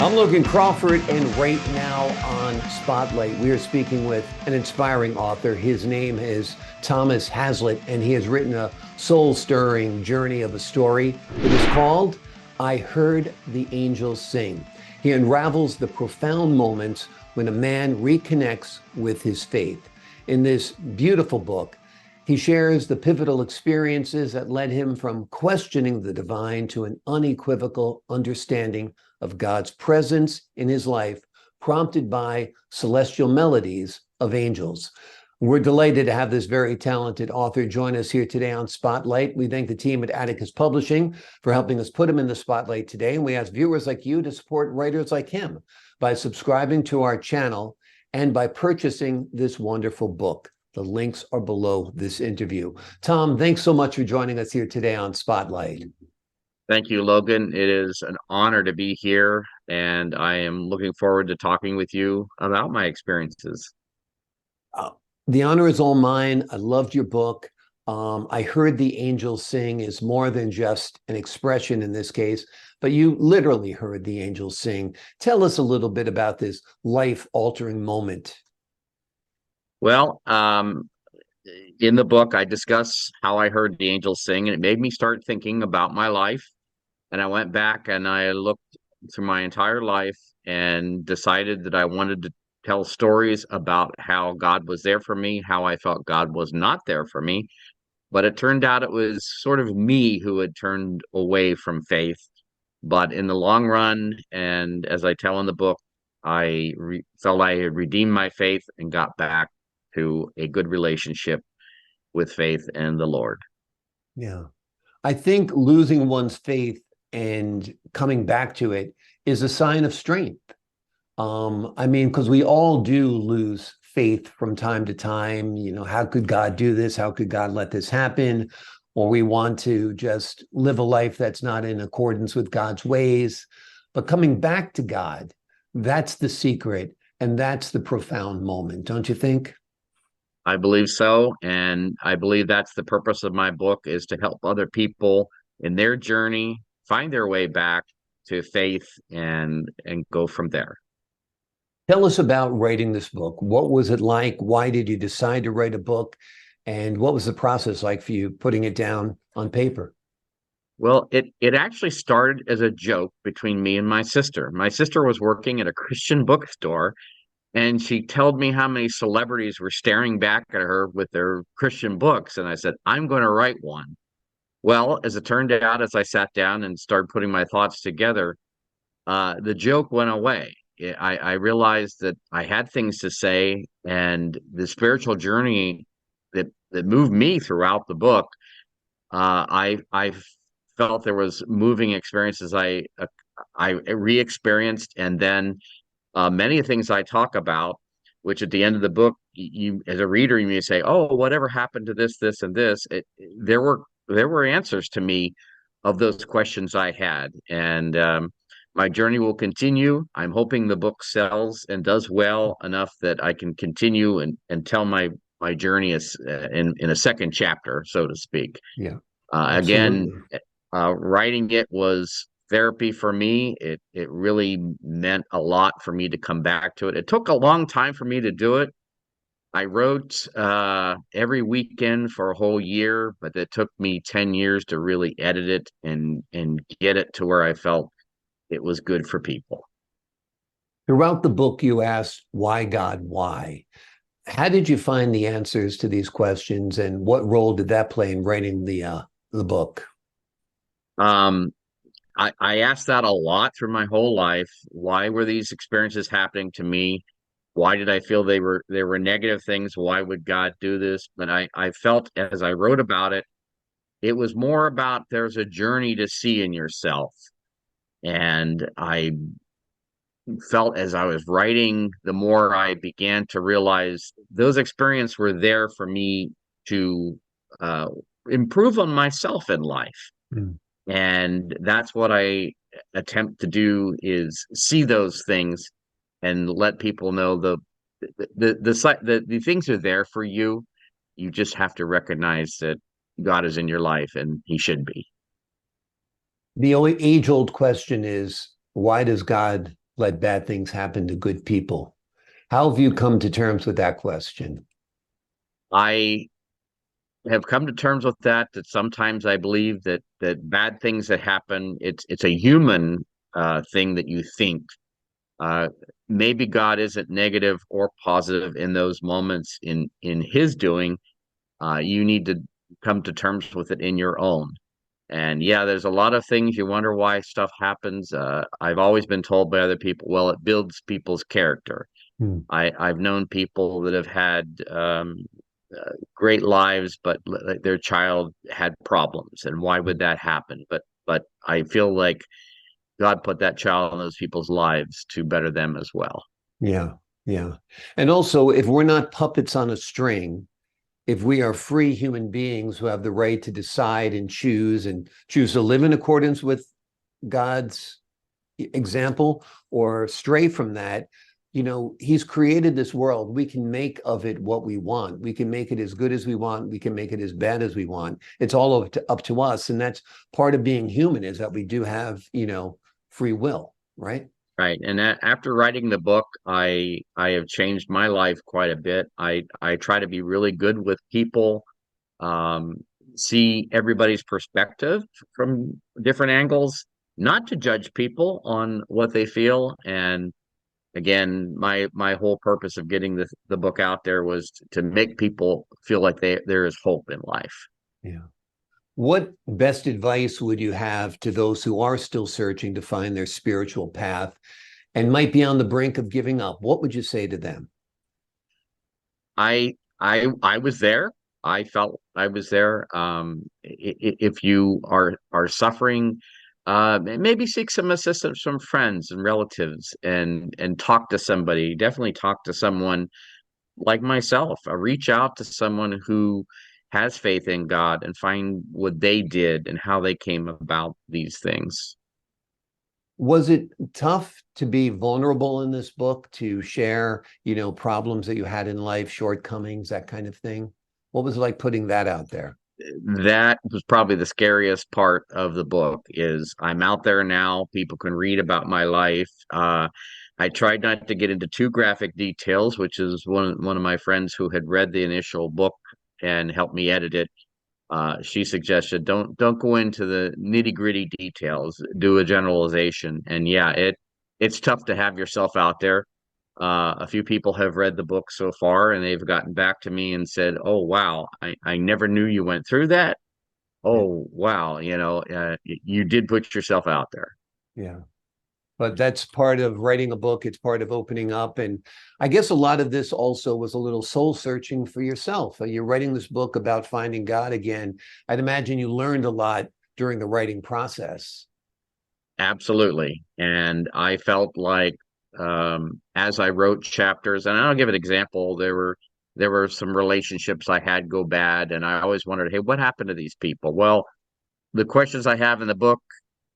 I'm Logan Crawford, and right now on Spotlight, we are speaking with an inspiring author. His name is Thomas Haslett, and he has written a soul-stirring journey of a story. It is called I Heard the Angels Sing. He unravels the profound moments when a man reconnects with his faith. In this beautiful book, he shares the pivotal experiences that led him from questioning the divine to an unequivocal understanding of God's presence in his life, prompted by celestial melodies of angels. We're delighted to have this very talented author join us here today on Spotlight. We thank the team at Atticus Publishing for helping us put him in the spotlight today. And we ask viewers like you to support writers like him by subscribing to our channel and by purchasing this wonderful book. The links are below this interview. Tom, thanks so much for joining us here today on Spotlight. Thank you, Logan. It is an honor to be here, and I am looking forward to talking with you about my experiences. The honor is all mine. I loved your book. I Heard the Angels Sing is more than just an expression in this case, but you literally heard the angels sing. Tell us a little bit about this life-altering moment. Well, in the book, I discuss how I heard the angels sing, and it made me start thinking about my life. And I went back and I looked through my entire life and decided that I wanted to tell stories about how God was there for me, how I felt God was not there for me. But it turned out it was sort of me who had turned away from faith. But in the long run, and as I tell in the book, I felt I had redeemed my faith and got back to a good relationship with faith and the Lord. Yeah. I think losing one's faith and coming back to it is a sign of strength. I mean, because we all do lose faith from time to time. You know, how could God do this? How could God let this happen? Or we want to just live a life that's not in accordance with God's ways. But coming back to God, that's the secret. And that's the profound moment, don't you think? I believe so, and I believe that's the purpose of my book, is to help other people in their journey find their way back to faith and go from there. Tell us about writing this book. What was it like? Why did you decide to write a book? And what was the process like for you putting it down on paper? Well, it actually started as a joke between me and my sister. My sister was working at a Christian bookstore, and she told me how many celebrities were staring back at her with their Christian books. And I said, I'm going to write one. Well, as it turned out, as I sat down and started putting my thoughts together, the joke went away. I realized that I had things to say, and the spiritual journey that moved me throughout the book, I felt there was moving experiences I re-experienced, and then many things I talk about, which at the end of the book, you as a reader, you may say, "Oh, whatever happened to this, this, and this?" There were answers to me of those questions I had, and my journey will continue. I'm hoping the book sells and does well enough that I can continue and tell my journey is in a second chapter, so to speak. Yeah, Again, absolutely. writing it was therapy for me. It really meant a lot for me to come back to it. It took a long time for me to do it. I wrote every weekend for a whole year, but it took me 10 years to really edit it and get it to where I felt it was good for people. Throughout the book, you asked, why God, why? How did you find the answers to these questions, and what role did that play in writing the book? Um, I asked that a lot through my whole life. Why were these experiences happening to me? Why did I feel they were negative things? Why would God do this? But I felt as I wrote about it, it was more about there's a journey to see in yourself. And I felt as I was writing, the more I began to realize those experiences were there for me to uh, improve on myself in life. Mm. And that's what I attempt to do, is see those things and let people know the things are there for you. You just have to recognize that God is in your life, and he should be. The only age-old question is, why does God let bad things happen to good people? How have you come to terms with that question? I have come to terms with that sometimes I believe that bad things that happen, it's a human thing that you think. Uh, Maybe God isn't negative or positive in those moments in his doing. You need to come to terms with it in your own. And yeah, there's a lot of things you wonder why stuff happens. I've always been told by other people, well, it builds people's character. Hmm. I've known people that have had great lives, but their child had problems, and why would that happen? But I feel like God put that child in those people's lives to better them as well. Yeah, yeah. And also, if we're not puppets on a string, if we are free human beings who have the right to decide and choose to live in accordance with God's example or stray from that, he's created this world. We can make of it what we want. We can make it as good as we want. We can make it as bad as we want. It's all up to us. And that's part of being human, is that we do have, free will, right? Right. And after writing the book, I have changed my life quite a bit. I try to be really good with people, um, see everybody's perspective from different angles, not to judge people on what they feel. And again, my whole purpose of getting the book out there was to make people feel like there is hope in life. Yeah. What best advice would you have to those who are still searching to find their spiritual path and might be on the brink of giving up? What would you say to them? I was there. I felt I was there. If you are suffering, maybe seek some assistance from friends and relatives, and talk to somebody. Definitely talk to someone like myself. Reach out to someone who has faith in God and find what they did and how they came about these things. Was it tough to be vulnerable in this book, to share, problems that you had in life, shortcomings, that kind of thing? What was it like putting that out there? That was probably the scariest part of the book. Is I'm out there now, people can read about my life. I tried not to get into too graphic details, which is one of my friends who had read the initial book and helped me edit it. She suggested don't go into the nitty-gritty details, do a generalization. And yeah, it's tough to have yourself out there. A few people have read the book so far, and they've gotten back to me and said, "Oh wow, I never knew you went through that. Yeah. Oh wow, you did put yourself out there." Yeah. But that's part of writing a book. It's part of opening up. And I guess a lot of this also was a little soul searching for yourself. You're writing this book about finding God again. I'd imagine you learned a lot during the writing process. Absolutely. And I felt like as I wrote chapters, and I'll give an example, there were some relationships I had go bad, and I always wondered, hey, what happened to these people? Well, the questions I have in the book,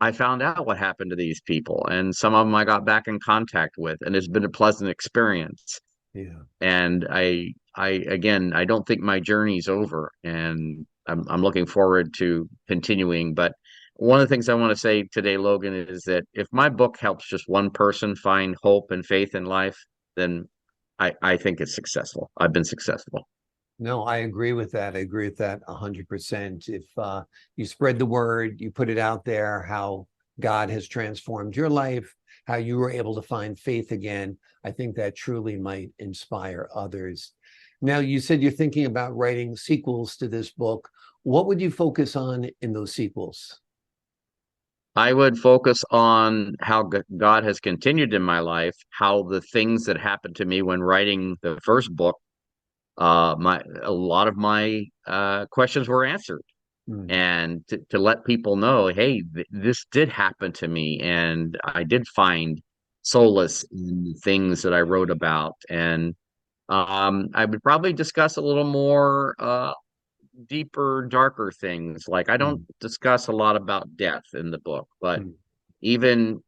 I found out what happened to these people, and some of them I got back in contact with, and it's been a pleasant experience. Yeah. And I again, I don't think my journey's over, and I'm looking forward to continuing. But one of the things I want to say today, Logan, is that if my book helps just one person find hope and faith in life, then I think it's successful. I've been successful. No, I agree with that. I agree with that 100%. If you spread the word, you put it out there, how God has transformed your life, how you were able to find faith again, I think that truly might inspire others. Now, you said you're thinking about writing sequels to this book. What would you focus on in those sequels? I would focus on how God has continued in my life, how the things that happened to me when writing the first book, my a lot of my questions were answered, Hmm. and to let people know, hey, this did happen to me, and I did find solace in the things that I wrote about. And I would probably discuss a little more deeper, darker things. Like I don't Hmm. discuss a lot about death in the book, but Hmm. even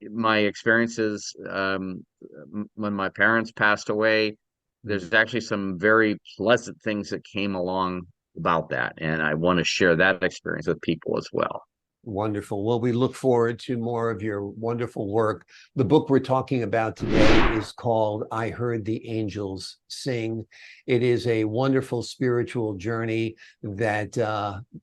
my experiences when my parents passed away, Hmm. there's actually some very pleasant things that came along about that, and I want to share that experience with people as well. Wonderful. Well, we look forward to more of your wonderful work. The book we're talking about today is called I Heard the Angels Sing. It is a wonderful spiritual journey that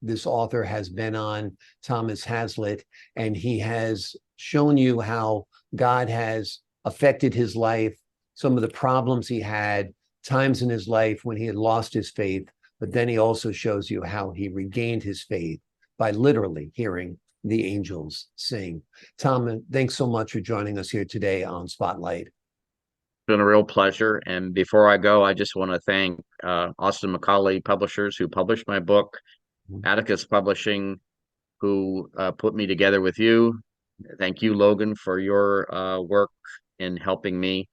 this author has been on, Thomas Haslett, and he has shown you how God has affected his life, some of the problems he had, times in his life when he had lost his faith, but then he also shows you how he regained his faith by literally hearing the angels sing. Tom, thanks so much for joining us here today on Spotlight. It's been a real pleasure. And before I go, I just want to thank Austin Macaulay Publishers, who published my book, Atticus Publishing, who put me together with you. Thank you, Logan, for your work in helping me.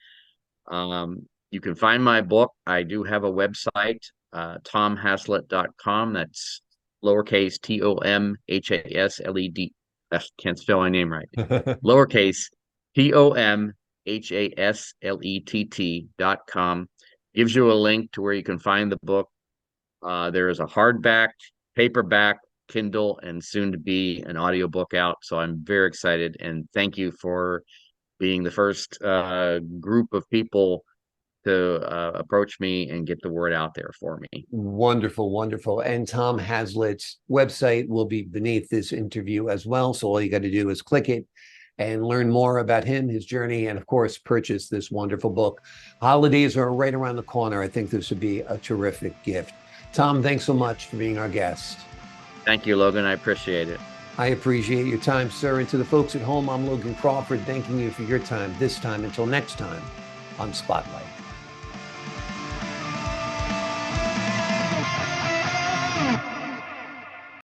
You can find my book. I do have a website, tomhaslett.com. That's lowercase TOMHASLED. I can't spell my name right. Lowercase TOMHASLETT.com. Gives you a link to where you can find the book. There is a hardback, paperback, Kindle, and soon to be an audiobook out. So I'm very excited. And thank you for being the first group of people to approach me and get the word out there for me. Wonderful, wonderful. And Tom Haslett's website will be beneath this interview as well. So all you got to do is click it and learn more about him, his journey, and of course, purchase this wonderful book. Holidays are right around the corner. I think this would be a terrific gift. Tom, thanks so much for being our guest. Thank you, Logan. I appreciate it. I appreciate your time, sir. And to the folks at home, I'm Logan Crawford, thanking you for your time this time. Until next time on Spotlight.